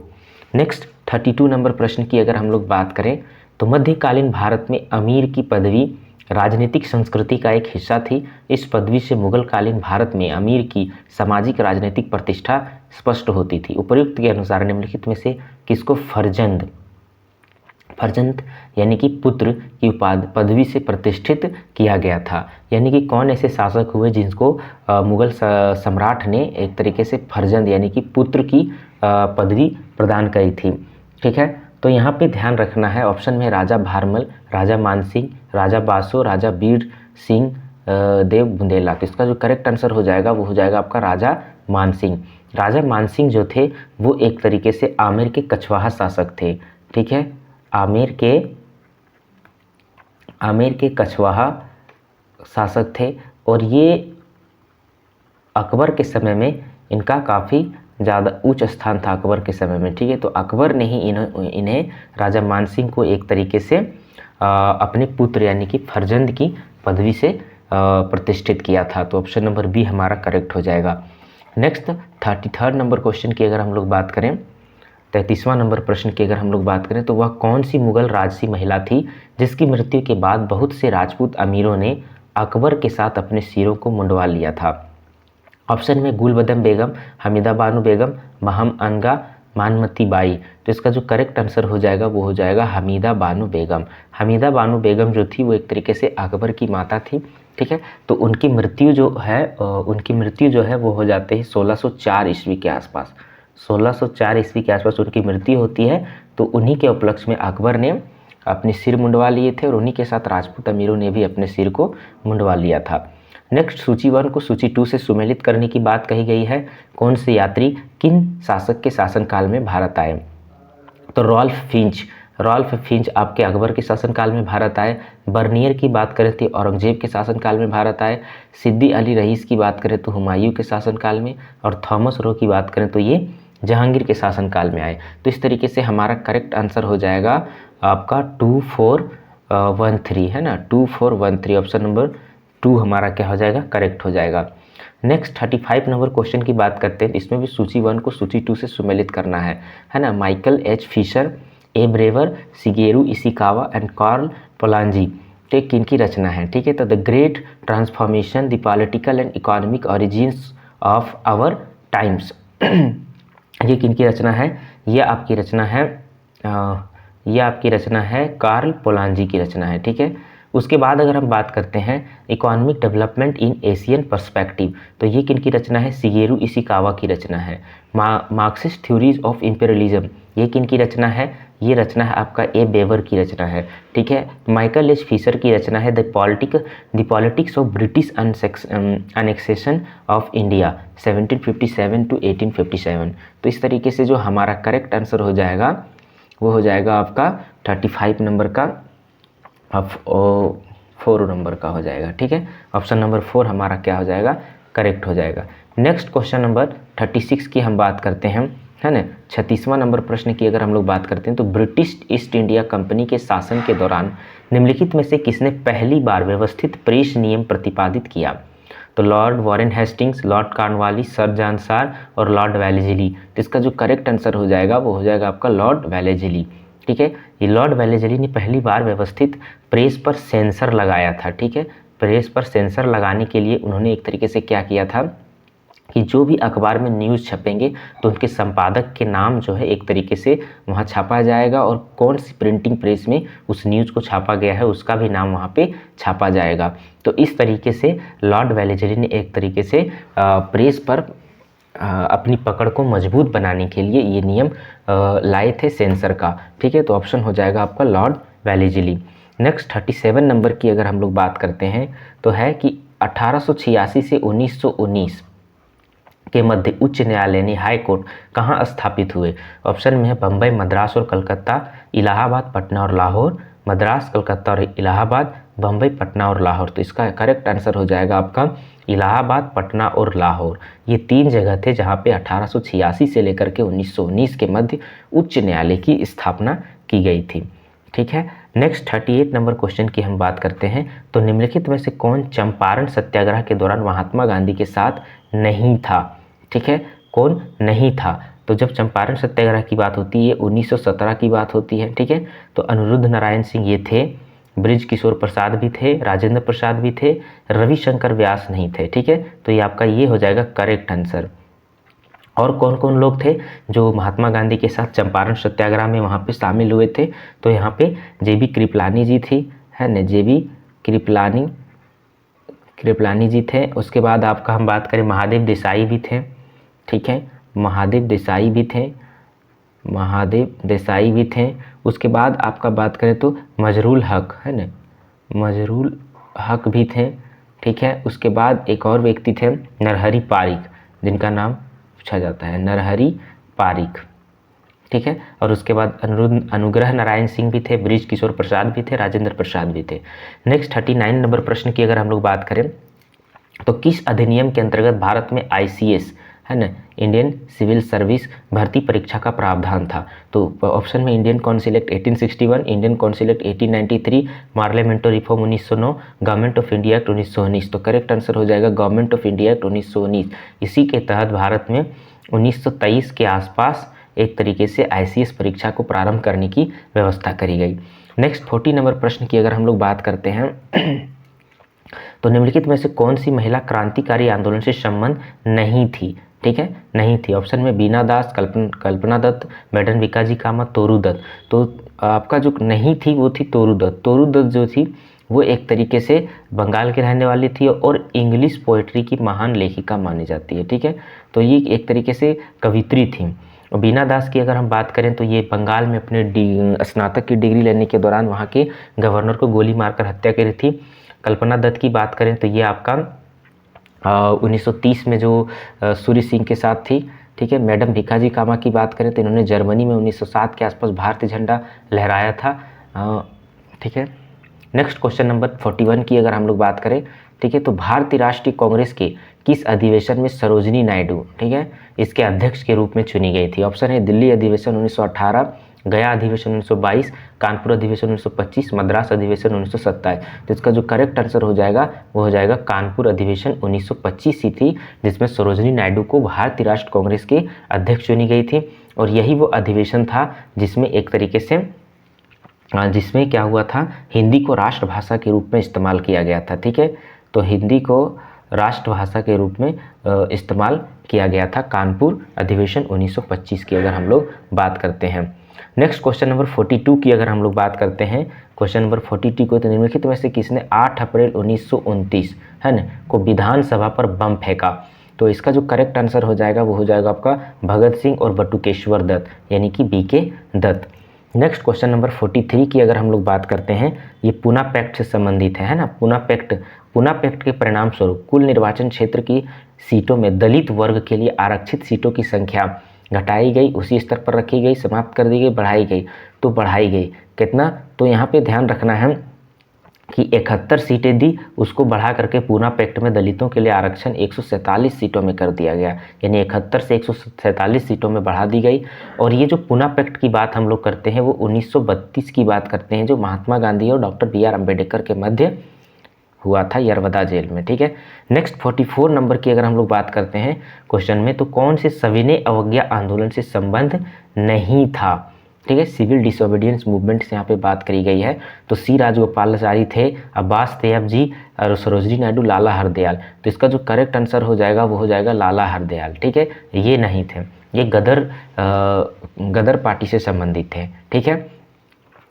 नेक्स्ट 32 नंबर प्रश्न की अगर हम लोग बात करें तो मध्यकालीन भारत में अमीर की पदवी राजनीतिक संस्कृति का एक हिस्सा थी। इस पदवी से मुगलकालीन भारत में अमीर की सामाजिक राजनीतिक प्रतिष्ठा स्पष्ट होती थी। उपर्युक्त के अनुसार निम्नलिखित में से किसको फर्जंद यानी कि पुत्र की पदवी से प्रतिष्ठित किया गया था, यानी कि कौन ऐसे शासक हुए जिनको मुगल सम्राट ने एक तरीके से फर्जंद यानी कि पुत्र की पदवी प्रदान करी थी। ठीक है, तो यहाँ पे ध्यान रखना है, ऑप्शन में राजा भारमल, राजा मानसिंह, राजा बासो, राजा बीर सिंह देव बुंदेला। तो इसका जो करेक्ट आंसर हो जाएगा वो हो जाएगा आपका राजा मानसिंह। राजा मानसिंह जो थे वो एक तरीके से आमेर के कछवाहा शासक थे। ठीक है, आमेर के कछवाहा शासक थे और ये अकबर के समय में इनका काफ़ी ज़्यादा उच्च स्थान था अकबर के समय में। ठीक है, तो अकबर ने ही इन्हें राजा मानसिंह को एक तरीके से अपने पुत्र यानी कि फर्जंद की पदवी से प्रतिष्ठित किया था। तो ऑप्शन नंबर बी हमारा करेक्ट हो जाएगा। नेक्स्ट 33 नंबर क्वेश्चन की अगर हम लोग बात करें, 33वां नंबर प्रश्न की अगर हम लोग बात करें तो वह कौन सी मुगल राजसी महिला थी जिसकी मृत्यु के बाद बहुत से राजपूत अमीरों ने अकबर के साथ अपने सिरों को मुंडवा लिया था। ऑप्शन में गुलबदन बेगम, हमीदा बानो बेगम, महम अनगा, मानमती बाई। तो इसका जो करेक्ट आंसर हो जाएगा वो हो जाएगा हमीदा बानो बेगम। हमीदा बानो बेगम जो थी वो एक तरीके से अकबर की माता थी। ठीक है, तो उनकी मृत्यु जो है वो हो जाते हैं 1604 ईस्वी के आसपास। 1604 ईस्वी के आसपास उनकी मृत्यु होती है। तो उन्हीं के उपलक्ष्य में अकबर ने अपने सिर मुंडवा लिए थे और उन्हीं के साथ राजपूत अमीरों ने भी अपने सिर को मुंडवा लिया था। नेक्स्ट सूची 1 को सूची 2 से सुमेलित करने की बात कही गई है। कौन से यात्री किन शासक के शासनकाल में भारत आए। तो रॉल्फ फिंच आपके अकबर के शासनकाल में भारत आए। बर्नियर की बात करें तो औरंगजेब के शासनकाल में भारत आए। सिद्दी अली रईस की बात करें तो हुमायूं के शासनकाल में। और थॉमस रो की बात करें तो ये जहांगीर के शासनकाल में आए। तो इस तरीके से हमारा करेक्ट आंसर हो जाएगा आपका 2413 है ना, 2413 ऑप्शन नंबर 2 हमारा क्या हो जाएगा, करेक्ट हो जाएगा। नेक्स्ट 35 नंबर क्वेश्चन की बात करते हैं। इसमें भी सूची 1 को सूची 2 से सुमेलित करना है ना। Michael H Fisher, A Brewer, Shigeru Ishikawa and Karl Polanyi, तो एक किन की रचना है, ठीक है। तो the great transformation, the political and economic origins of our times, ये किन की रचना है, ये आपकी रचना है कार्ल पोलांजी की रचना है, ठीक है। उसके बाद अगर हम बात करते हैं economic development in Asian perspective, तो ये किन की रचना है, शिगेरू इशिकावा की रचना है। मार्क्सिस्ट थ्योरीज ऑफ इंपीरियलिज्म, ये किन की रचना है, ये रचना है आपका ए बेवर की रचना है, ठीक है। माइकल एच फिशर की रचना है the politics of British annexation of India 1757 to 1857। तो इस तरीके से जो हमारा करेक्ट आंसर हो जाएगा वो हो जाएगा आपका 35 नंबर का, अब 4 नंबर का हो जाएगा, ठीक है। ऑप्शन नंबर 4 हमारा क्या हो जाएगा, करेक्ट हो जाएगा। नेक्स्ट क्वेश्चन नंबर 36 की हम बात करते हैं, है ना। 36वां नंबर प्रश्न की अगर हम लोग बात करते हैं तो ब्रिटिश ईस्ट इंडिया कंपनी के शासन के दौरान निम्नलिखित में से किसने पहली बार व्यवस्थित प्रेस नियम प्रतिपादित किया। तो Lord Warren Hastings, Lord Cornwallis, sir John सार और लॉर्ड वेलेस्ली। तो इसका जो करेक्ट आंसर हो जाएगा वो हो जाएगा आपका लॉर्ड वेलेस्ली, ठीक है। ये लॉर्ड वेलेस्ली ने पहली बार व्यवस्थित प्रेस पर सेंसर लगाया था, ठीक है। प्रेस पर सेंसर लगाने के लिए उन्होंने एक तरीके से क्या किया था कि जो भी अखबार में न्यूज़ छपेंगे तो उनके संपादक के नाम जो है एक तरीके से वहाँ छापा जाएगा और कौन सी प्रिंटिंग प्रेस में उस न्यूज़ को छापा गया है उसका भी नाम वहाँ पे छापा जाएगा। तो इस तरीके से लॉर्ड वेलेस्ली ने एक तरीके से प्रेस पर अपनी पकड़ को मजबूत बनाने के लिए ये नियम लाए थे सेंसर का, ठीक है। तो ऑप्शन हो जाएगा आपका लॉर्ड वेलेस्ली। नेक्स्ट 37 नंबर की अगर हम लोग बात करते हैं तो है कि 1886 से 1919 के मध्य उच्च न्यायालय यानी हाई कोर्ट कहाँ स्थापित हुए। ऑप्शन में है बम्बई, मद्रास और कलकत्ता, इलाहाबाद, पटना और लाहौर, मद्रास, कलकत्ता और इलाहाबाद, बम्बई, पटना और लाहौर। तो इसका करेक्ट आंसर हो जाएगा आपका इलाहाबाद, पटना और लाहौर। ये 3 जगह थे जहाँ पे 1886 से लेकर के 1919 के मध्य उच्च न्यायालय की स्थापना की गई थी, ठीक है। नेक्स्ट 38 नंबर क्वेश्चन की हम बात करते हैं। तो निम्नलिखित में से कौन चंपारण सत्याग्रह के दौरान महात्मा गांधी के साथ नहीं था, ठीक है। कौन नहीं था, तो जब चंपारण सत्याग्रह की बात होती है 1917 की बात होती है, ठीक है। तो अनिरुद्ध नारायण सिंह ये थे, ब्रिज किशोर प्रसाद भी थे, राजेंद्र प्रसाद भी थे, रविशंकर व्यास नहीं थे, ठीक है। तो ये आपका ये हो जाएगा करेक्ट आंसर। और कौन कौन लोग थे जो महात्मा गांधी के साथ चंपारण सत्याग्रह में वहाँ पे शामिल हुए थे, तो यहाँ पे जेबी कृपलानी जी थी, है ना, जेबी कृपलानी जी थे। उसके बाद आपका हम बात करें महादेव देसाई भी थे, ठीक है, महादेव देसाई भी थे। उसके बाद आपका बात करें तो मजरूल हक, है ना, मजरूल हक भी थे, ठीक है। उसके बाद एक और व्यक्ति थे नरहरि पारिक, जिनका नाम पूछा जाता है, नरहरि पारिक, ठीक है। और उसके बाद अनुग्रह नारायण सिंह भी थे, ब्रिज किशोर प्रसाद भी थे, राजेंद्र प्रसाद भी थे। नेक्स्ट 39 नंबर प्रश्न की अगर हम लोग बात करें तो किस अधिनियम के अंतर्गत भारत में ICS, है ना, इंडियन सिविल सर्विस भर्ती परीक्षा का प्रावधान था। तो ऑप्शन में Indian council act 1861, Indian council act 1893, parliamentary reform 1909, government of India act 1919। तो करेक्ट आंसर हो जाएगा गवर्नमेंट ऑफ इंडिया एक्ट 1919। इसी के तहत भारत में 1923 के आसपास एक तरीके से ICS परीक्षा को प्रारंभ करने की व्यवस्था करी गई। नेक्स्ट 40 नंबर प्रश्न की अगर हम लोग बात करते हैं तो निम्नलिखित में से कौन सी महिला क्रांतिकारी आंदोलन से संबंध नहीं थी, ठीक है, नहीं थी। ऑप्शन में बीना दास, कल्पना दत्त, मैडम भिकाजी कामत, तोरू दत्त। तो आपका जो नहीं थी वो थी तोरू दत्त। तोरू दत्त जो थी वो एक तरीके से बंगाल की रहने वाली थी और इंग्लिश पोइट्री की महान लेखिका मानी जाती है, ठीक है। तो ये एक तरीके से कवित्री थी। और बीना दास की अगर हम बात करें तो ये बंगाल में अपने स्नातक की डिग्री लेने के दौरान वहाँ के गवर्नर को गोली मारकर हत्या करी थी। कल्पना दत्त की बात करें तो ये आपका 1930 में जो सूर्य सिंह के साथ थी, ठीक है। मैडम भिकाजी कामा की बात करें तो इन्होंने जर्मनी में 1907 के आसपास भारतीय झंडा लहराया था, ठीक है। नेक्स्ट क्वेश्चन नंबर 41 की अगर हम लोग बात करें ठीक है। तो भारतीय राष्ट्रीय कांग्रेस के किस अधिवेशन में सरोजिनी नायडू, ठीक है, इसके अध्यक्ष के रूप में चुनी गई थी? ऑप्शन है दिल्ली अधिवेशन 1918, गया अधिवेशन 1922, कानपुर अधिवेशन 1925, मद्रास अधिवेशन 1927। तो इसका जो करेक्ट आंसर हो जाएगा वो हो जाएगा कानपुर अधिवेशन 1925 ही थी, जिसमें सरोजिनी नायडू को भारतीय राष्ट्रीय कांग्रेस के अध्यक्ष चुनी गई थी। और यही वो अधिवेशन था जिसमें एक तरीके से जिसमें क्या हुआ था, हिंदी को राष्ट्रभाषा के रूप में इस्तेमाल किया गया था, ठीक है। तो हिंदी को राष्ट्रभाषा के रूप में इस्तेमाल किया गया था कानपुर अधिवेशन 1925 की अगर हम लोग बात करते हैं। नेक्स्ट क्वेश्चन नंबर 42 की अगर हम लोग बात करते हैं, क्वेश्चन नंबर 42 को, तो निम्नलिखित में से किसने 8 अप्रैल 1929 है ना को विधानसभा पर बम फेंका? तो इसका जो करेक्ट आंसर हो जाएगा वो हो जाएगा आपका भगत सिंह और बटुकेश्वर दत्त, यानी कि BK Dutt. Next question number 43 की अगर हम लोग बात करते हैं, ये पूना पैक्ट से संबंधित है ना। पूना पैक्ट के परिणाम स्वरूप कुल निर्वाचन क्षेत्र की सीटों में दलित वर्ग के लिए आरक्षित सीटों की संख्या घटाई गई, उसी स्तर पर रखी गई, समाप्त कर दी गई, बढ़ाई गई? तो बढ़ाई गई। कितना? तो यहाँ पे ध्यान रखना है कि 71 सीटें दी, उसको बढ़ा करके पूना पैक्ट में दलितों के लिए आरक्षण 147 सीटों में कर दिया गया, यानी 71 से 147 सीटों में बढ़ा दी गई। और ये जो पूना पैक्ट की बात हम लोग करते हैं वो 1932 की बात करते हैं, जो महात्मा गांधी और डॉक्टर BR अम्बेडकर के मध्य हुआ था यरवदा जेल में, ठीक है। नेक्स्ट 44 नंबर की अगर हम लोग बात करते हैं क्वेश्चन में, तो कौन से सविनय अवज्ञा आंदोलन से संबंध नहीं था? ठीक है, सिविल डिसोबीडियंस मूवमेंट से यहाँ पे बात करी गई है। तो C राजगोपालाचारी थे, अब्बास तैयब जी और सरोजिनी नायडू, लाला हरदयाल। तो इसका जो करेक्ट आंसर हो जाएगा वो हो जाएगा लाला हरदयाल, ठीक है। ये नहीं थे, ये गदर पार्टी से संबंधित थे, ठीक है।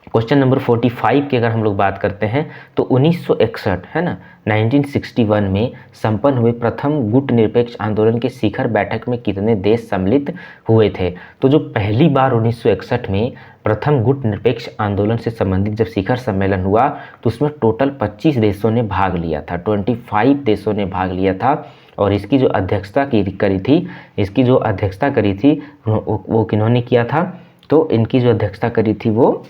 क्वेश्चन नंबर 45 की अगर हम लोग बात करते हैं, तो 1961 है ना 1961 में संपन्न हुए प्रथम गुट निरपेक्ष आंदोलन के शिखर बैठक में कितने देश सम्मिलित हुए थे? तो जो पहली बार 1961 में प्रथम गुट निरपेक्ष आंदोलन से संबंधित जब शिखर सम्मेलन हुआ तो उसमें टोटल 25 देशों ने भाग लिया था, 25 देशों ने भाग लिया था। और इसकी जो अध्यक्षता करी थी वो किन्होंने किया था? तो इनकी जो अध्यक्षता करी थी वो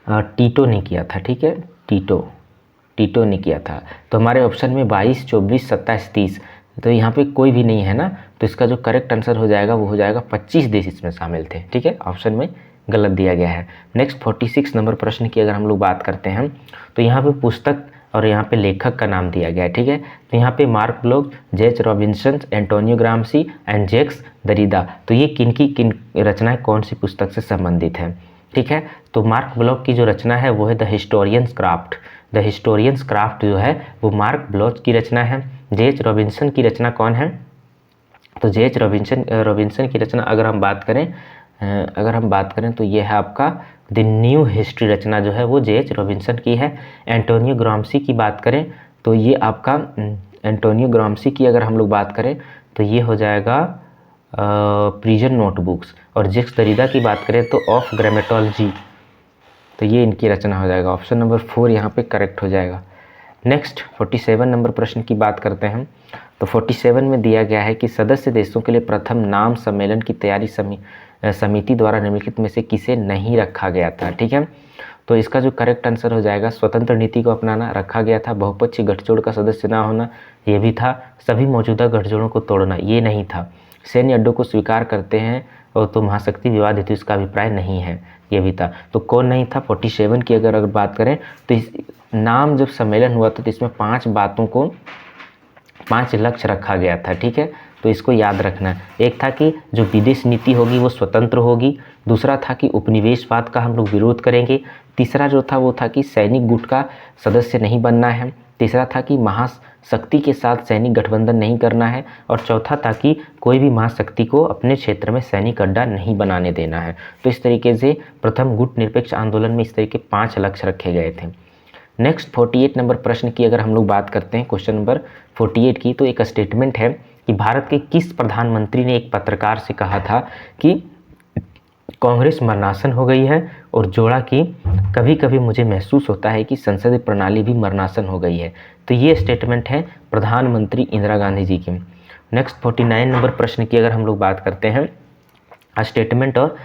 टीटो ने किया था, ठीक है। टीटो ने किया था। तो हमारे ऑप्शन में 22, 24, 27, 30, तो यहाँ पे कोई भी नहीं है ना। तो इसका जो करेक्ट आंसर हो जाएगा वो हो जाएगा 25 देश इसमें शामिल थे, ठीक है। ऑप्शन में गलत दिया गया है। नेक्स्ट 46 नंबर प्रश्न की अगर हम लोग बात करते हैं, तो यहाँ पे पुस्तक और यहाँ पे लेखक का नाम दिया गया है, ठीक है। तो यहाँ पे Mark Bloch, J.H. Robinson, Antonio Gramsci and Jacques Derrida. तो ये किन रचनाएं कौन सी पुस्तक से संबंधित है, ठीक है। तो मार्क ब्लॉक की जो रचना है वो है द हिस्टोरियंस क्राफ्ट जो है वो मार्क ब्लॉक की रचना है। J.H. रॉबिन्सन की रचना कौन है? तो J.H. रॉबिन्सन की रचना अगर हम बात करें तो ये है आपका द न्यू हिस्ट्री रचना जो है वो J.H. रॉबिन्सन की है। एंटोनियो ग्राम्सी की बात करें तो ये आपका एंटोनियो ग्राम्सी की अगर हम लोग बात करें तो ये हो जाएगा प्रिजन नोटबुक्स। और जैक्स दरिदा की बात करें तो ऑफ ग्रामेटोलॉजी, तो ये इनकी रचना हो जाएगा। ऑप्शन नंबर 4 यहाँ पे करेक्ट हो जाएगा। नेक्स्ट 47 नंबर प्रश्न की बात करते हैं। तो 47 में दिया गया है कि सदस्य देशों के लिए प्रथम नाम सम्मेलन की तैयारी समिति द्वारा निम्नलिखित में से किसे नहीं रखा गया था, ठीक है। तो इसका जो करेक्ट आंसर हो जाएगा स्वतंत्र नीति को अपनाना रखा गया था, बहुपक्षीय गठजोड़ का सदस्य ना होना ये भी था, सभी मौजूदा गठजोड़ों को तोड़ना ये नहीं था, सैन्य अड्डों को स्वीकार करते हैं और तो महाशक्ति विवाद हेतु इसका अभिप्राय नहीं है ये भी था। तो कौन नहीं था? 47 की अगर बात करें तो इस नाम जब सम्मेलन हुआ था तो इसमें 5 लक्ष्य रखा गया था, ठीक है। तो इसको याद रखना है। एक था कि जो विदेश नीति होगी वो स्वतंत्र होगी, दूसरा था कि उपनिवेशवाद का हम लोग विरोध करेंगे, तीसरा जो था वो था कि सैनिक गुट का सदस्य नहीं बनना है, तीसरा था कि महाशक्ति के साथ सैनिक गठबंधन नहीं करना है, और चौथा था कि कोई भी महाशक्ति को अपने क्षेत्र में सैनिक अड्डा नहीं बनाने देना है। तो इस तरीके से प्रथम गुट निरपेक्ष आंदोलन में इस तरीके 5 लक्ष्य रखे गए थे। नेक्स्ट 48 नंबर प्रश्न की अगर हम लोग बात करते हैं, क्वेश्चन नंबर 48 की, तो एक स्टेटमेंट है कि भारत के किस प्रधानमंत्री ने एक पत्रकार से कहा था कि कांग्रेस मरणासन हो गई है, और जोड़ा कि कभी कभी मुझे महसूस होता है कि संसदीय प्रणाली भी मरणासन हो गई है। तो ये स्टेटमेंट है प्रधानमंत्री इंदिरा गांधी जी की। नेक्स्ट 49 नंबर प्रश्न की अगर हम लोग बात करते हैं, स्टेटमेंट और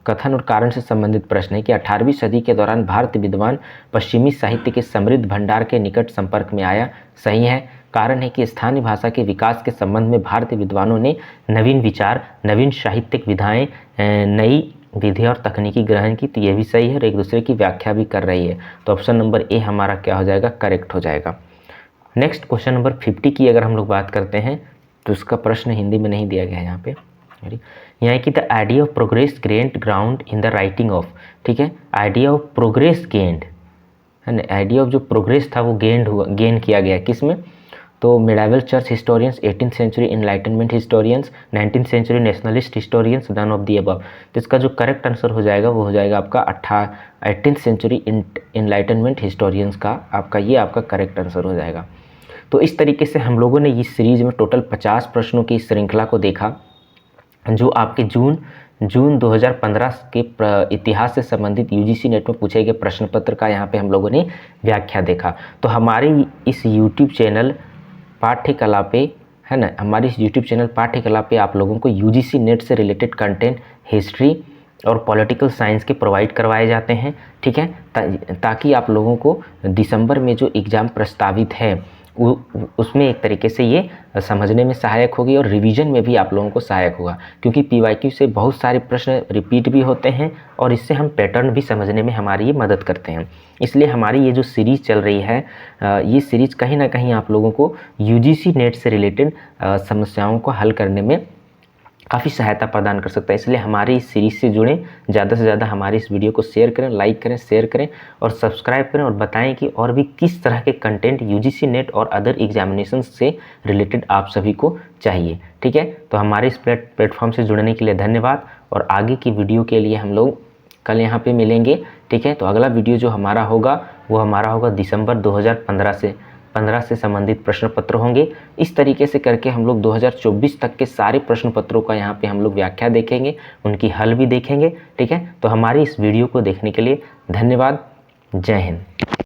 कथन और कारण से संबंधित प्रश्न है कि 18वीं सदी के दौरान भारतीय विद्वान पश्चिमी साहित्य के समृद्ध भंडार के निकट संपर्क में आया। सही है। कारण है कि स्थानीय भाषा के विकास के संबंध में भारतीय विद्वानों ने नवीन विचार, नवीन साहित्यिक विधाएं, नई विधि और तकनीकी ग्रहण की। तो ये भी सही है और एक दूसरे की व्याख्या भी कर रही है। तो ऑप्शन नंबर ए हमारा क्या हो जाएगा, करेक्ट हो जाएगा। नेक्स्ट क्वेश्चन नंबर 50 की अगर हम लोग बात करते हैं तो इसका प्रश्न हिंदी में नहीं दिया गया है यहाँ पे। यहाँ कि the idea of progress gained ground in the writing of, ठीक है, आइडिया ऑफ प्रोग्रेस गेन्ड है ना, आइडिया ऑफ जो प्रोग्रेस था वो गेन किया गया किस में, तो medieval church historians, 18th century enlightenment historians, 19th century nationalist historians, none of the above. तो इसका जो करेक्ट आंसर हो जाएगा वो हो जाएगा आपका 18th सेंचुरी इनलाइटनमेंट हिस्टोरियंस का आपका ये आपका करेक्ट आंसर हो जाएगा। तो इस तरीके से हम लोगों ने इस सीरीज में टोटल 50 प्रश्नों की श्रृंखला को देखा जो आपके जून 2015 के इतिहास से संबंधित यूजीसी नेट में पूछे गए प्रश्न पत्र का यहाँ पे हम लोगों ने व्याख्या देखा। तो हमारे इस यूट्यूब चैनल पाठ्यकला पे है ना, हमारे इस यूट्यूब चैनल पाठ्यकला पे आप लोगों को यूजीसी नेट से रिलेटेड कंटेंट, हिस्ट्री और पॉलिटिकल साइंस के प्रोवाइड करवाए जाते हैं, ठीक है, ताकि आप लोगों को दिसंबर में जो एग्ज़ाम प्रस्तावित है उसमें एक तरीके से ये समझने में सहायक होगी और रिवीजन में भी आप लोगों को सहायक होगा, क्योंकि पीवाईक्यू से बहुत सारे प्रश्न रिपीट भी होते हैं और इससे हम पैटर्न भी समझने में हमारी ये मदद करते हैं। इसलिए हमारी ये जो सीरीज़ चल रही है ये सीरीज़ कहीं ना कहीं आप लोगों को यूजीसी नेट से रिलेटेड समस्याओं को हल करने में काफ़ी सहायता प्रदान कर सकता है। इसलिए हमारी इस सीरीज़ से जुड़ें, ज़्यादा से ज़्यादा हमारी इस वीडियो को शेयर करें, लाइक करें, शेयर करें और सब्सक्राइब करें और बताएं कि और भी किस तरह के कंटेंट यूजीसी नेट और अदर एग्जामिनेशन से रिलेटेड आप सभी को चाहिए, ठीक है। तो हमारे इस प्लेटफॉर्म से जुड़ने के लिए धन्यवाद और आगे की वीडियो के लिए हम लोग कल यहाँ पर मिलेंगे, ठीक है। तो अगला वीडियो जो हमारा होगा वो हमारा होगा दिसंबर 2015 से संबंधित प्रश्न पत्र होंगे। इस तरीके से करके हम लोग 2024 तक के सारे प्रश्न पत्रों का यहाँ पे हम लोग व्याख्या देखेंगे, उनकी हल भी देखेंगे, ठीक है। तो हमारी इस वीडियो को देखने के लिए धन्यवाद। जय हिंद।